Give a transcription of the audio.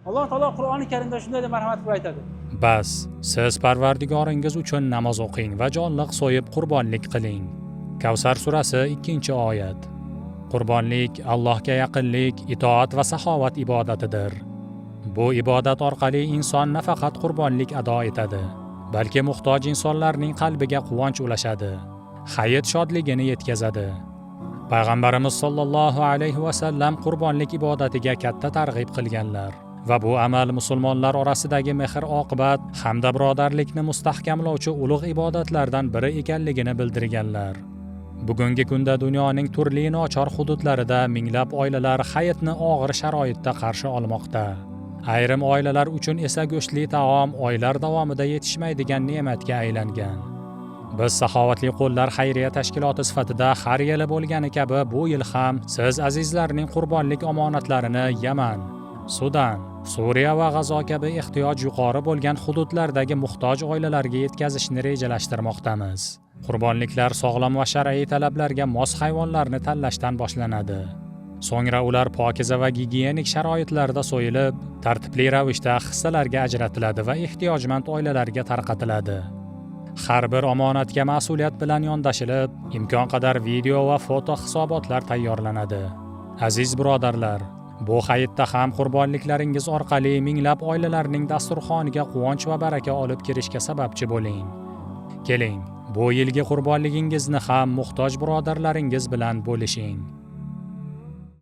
Alloh taolo Qur'oni Karimda shunday deb marhamat qilib aytadi. Bas, siz Parvardigoringiz uchun namoz o'qing va jonliq so'yib qurbonlik qiling. Kavsar surasi 2-oyat. Qurbonlik Allohga yaqinlik, itoat va saxovat ibodatidir. Bu ibodat orqali inson nafaqat qurbonlik ado etadi, balki muhtoj insonlarning qalbiga quvonch ulashadi, hayot shodligini yetkazadi. Payg'ambarimiz sollallohu alayhi va sallam qurbonlik ibodatiga katta targ'ib qilganlar va bu amal musulmonlar orasidagi mehr-oqibat hamda birodarlikni mustahkamlovchi ulug' ibodatlardan biri ekanligini bildirganlar. Bugungi kunda dunyoning turli nochor hududlarida minglab oilalar hayotni og'ir sharoitda qarshi olmoqda. Ayrim oilalar uchun esa go'shtli taom oylar davomida yetishmaydigan ne'matga aylangan. Biz Saxovatli qo'llar xayriya tashkiloti sifatida har yili bo'lgani kabi bu yil ham siz azizlarning qurbonlik omonatlarini Yaman, Sudan, Suriya va G'azo kabi ehtiyoj yuqori bo'lgan hududlardagi muhtoj oilalarga yetkazishni rejalashtirmoqdamiz. Qurbonliklar sog'lom va shar'iy talablarga mos hayvonlarni tanlashdan boshlanadi. So'ngra ular pokiza va gigiyenik sharoitlarda so'yilib, tartibli ravishda hissalarga ajratiladi va ehtiyojmand oilalarga tarqatiladi. Har bir omonatga mas'uliyat bilan yondashilib, imkon qadar video va foto hisobotlar tayyorlanadi. Aziz birodarlar, bu hayitda ham qurbonliklaringiz orqali minglab oilalarning dasturxoniga quvonch va baraka olib kirishga sababchi bo'ling. Keling, bu yilgi qurbonligingizni ham muhtoj birodarlaringiz bilan bo'lishing.